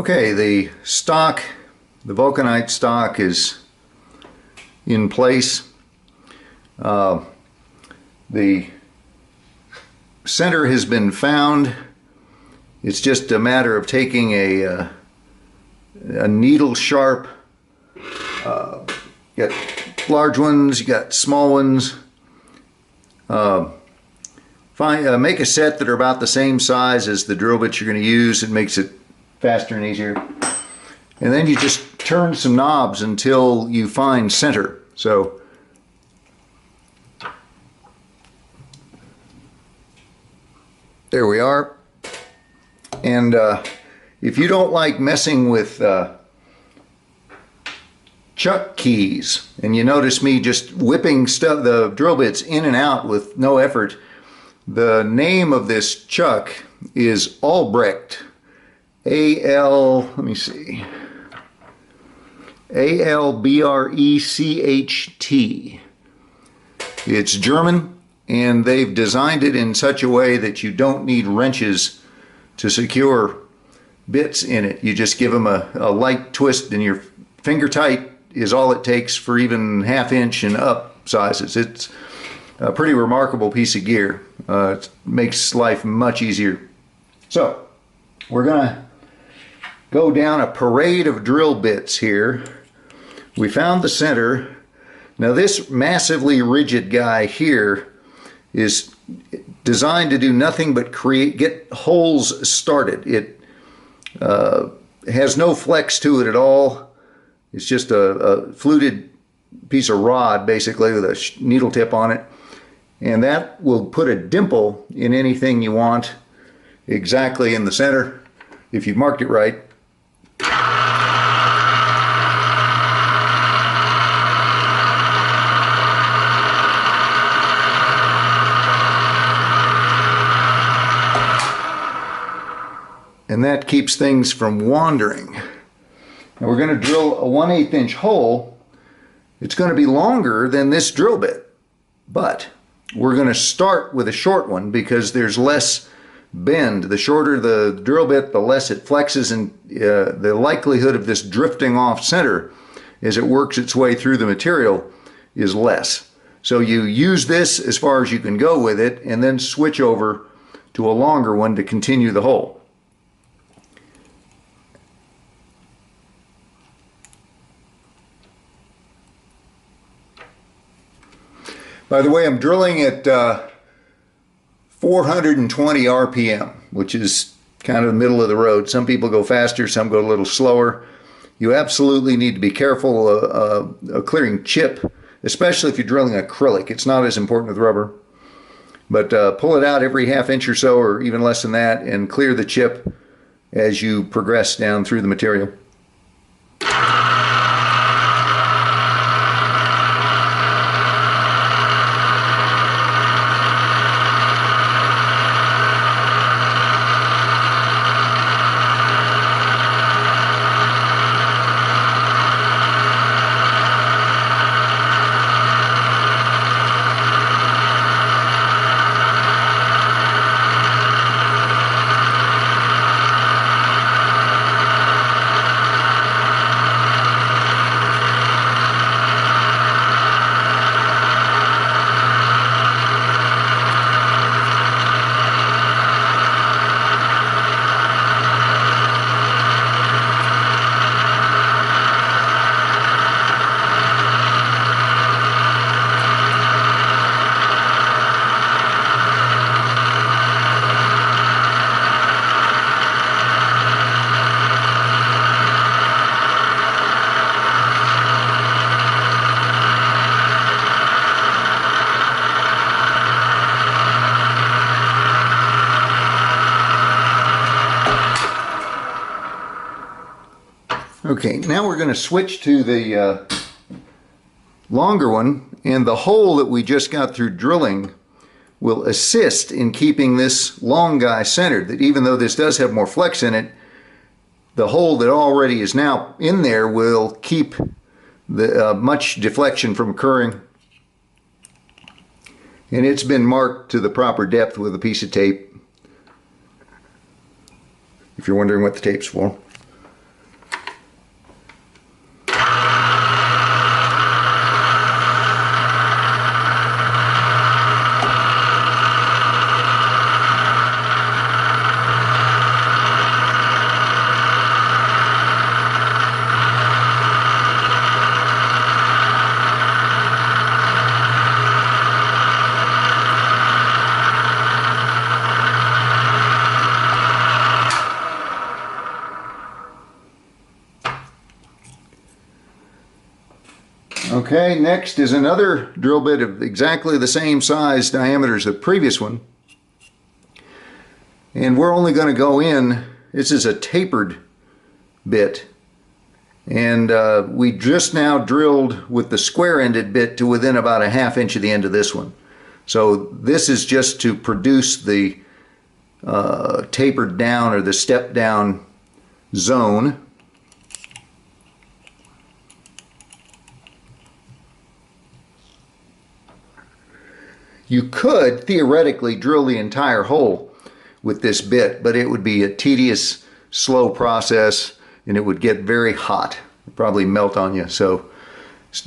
Okay, the vulcanite stock is in place. The center has been found. It's just a matter of taking a needle sharp. You got large ones, you got small ones. Make a set that are about the same size as the drill bits you're going to use. It makes it faster and easier. And then you just turn some knobs until you find center. So there we are. And if you don't like messing with chuck keys, and you notice me just whipping the drill bits in and out with no effort, the name of this chuck is Albrecht. let me see, Albrecht. It's German, and they've designed it in such a way that you don't need wrenches to secure bits in it. You just give them a light twist, and your finger tight is all it takes for even ½ inch and up sizes. It's a pretty remarkable piece of gear. It makes life much easier. So we're gonna go down a parade of drill bits here. We found the center. Now this massively rigid guy here is designed to do nothing but get holes started. It has no flex to it at all. It's just a fluted piece of rod, basically, with a needle tip on it. And that will put a dimple in anything you want exactly in the center, if you've marked it right. And that keeps things from wandering. Now we're going to drill a 1/8 inch hole. It's going to be longer than this drill bit, but we're going to start with a short one because there's less bend. The shorter the drill bit, the less it flexes, and the likelihood of this drifting off center as it works its way through the material is less. So you use this as far as you can go with it, and then switch over to a longer one to continue the hole. By the way, I'm drilling at 420 RPM, which is kind of the middle of the road. Some people go faster, some go a little slower. You absolutely need to be careful of clearing chip, especially if you're drilling acrylic. It's not as important with rubber. But pull it out every ½ inch or so, or even less than that, and clear the chip as you progress down through the material. Okay, now we're going to switch to the longer one, and the hole that we just got through drilling will assist in keeping this long guy centered. That even though this does have more flex in it, the hole that already is now in there will keep the much deflection from occurring. And it's been marked to the proper depth with a piece of tape, if you're wondering what the tape's for. Okay, next is another drill bit of exactly the same size diameter as the previous one. And we're only going to go in, this is a tapered bit. And we just now drilled with the square-ended bit to within about a ½ inch of the end of this one. So this is just to produce the tapered down or the step down zone. You could theoretically drill the entire hole with this bit, but it would be a tedious, slow process, and it would get very hot. It'd probably melt on you. So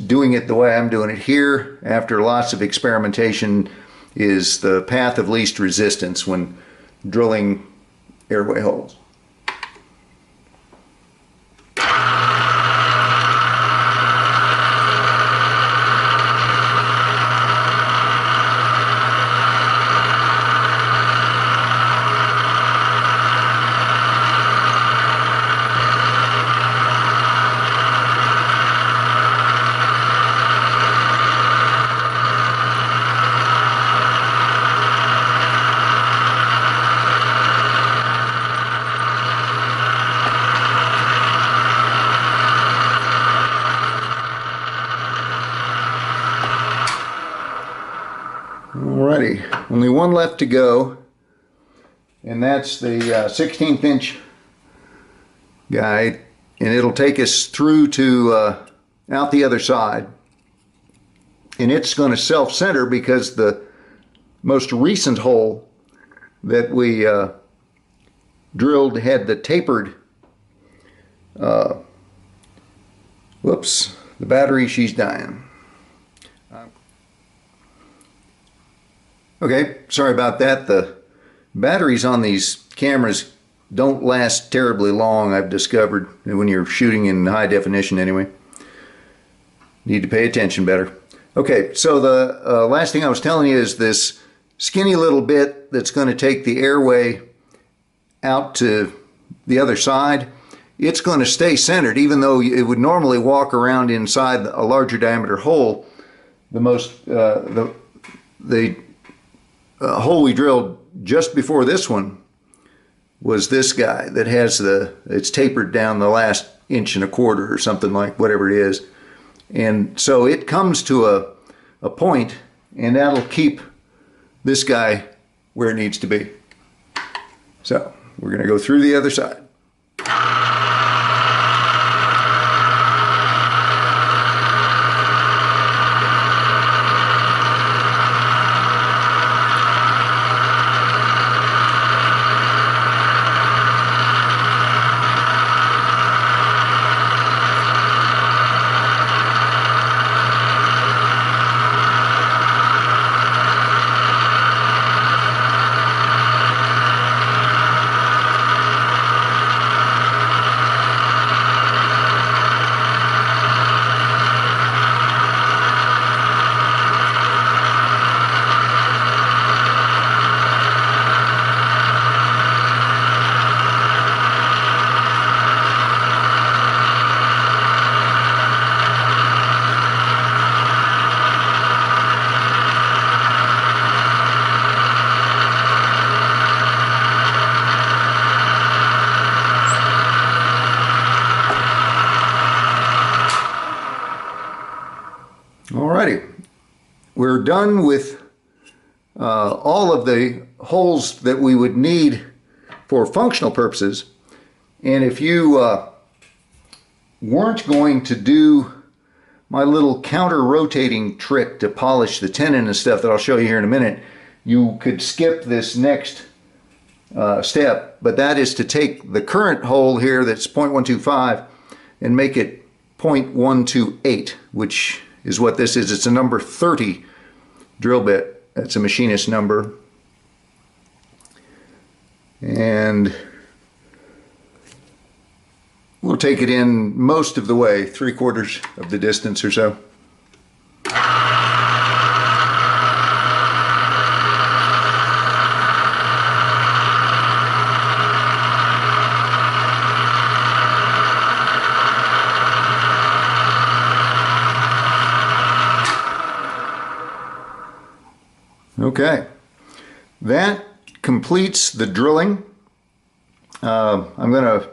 doing it the way I'm doing it here, after lots of experimentation, is the path of least resistance when drilling airway holes. Alrighty, only one left to go, and that's the 16th inch guide, and it'll take us through to out the other side, and it's going to self-center because the most recent hole that we drilled had the tapered whoops, the battery, she's dying. Okay, sorry about that. The batteries on these cameras don't last terribly long, I've discovered, when you're shooting in high definition anyway. Need to pay attention better. Okay, so the last thing I was telling you is this skinny little bit that's going to take the airway out to the other side. It's going to stay centered, even though it would normally walk around inside a larger diameter hole. The hole we drilled just before this one was this guy that has it's tapered down the last 1.25 inches or something, like whatever it is. And so it comes to a point, and that'll keep this guy where it needs to be. So we're going to go through the other side. Alrighty, we're done with all of the holes that we would need for functional purposes. And if you weren't going to do my little counter rotating trick to polish the tenon and stuff that I'll show you here in a minute, you could skip this next step, but that is to take the current hole here that's 0.125 and make it 0.128, which is what this is. It's a number 30 drill bit. That's a machinist number. And we'll take it in most of the way, 3/4 of the distance or so. Okay, that completes the drilling. I'm going to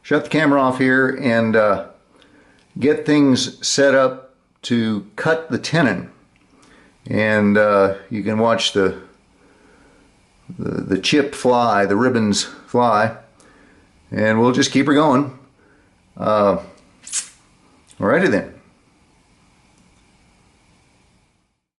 shut the camera off here and get things set up to cut the tenon. And you can watch the chip fly, the ribbons fly, and we'll just keep her going. Alrighty then.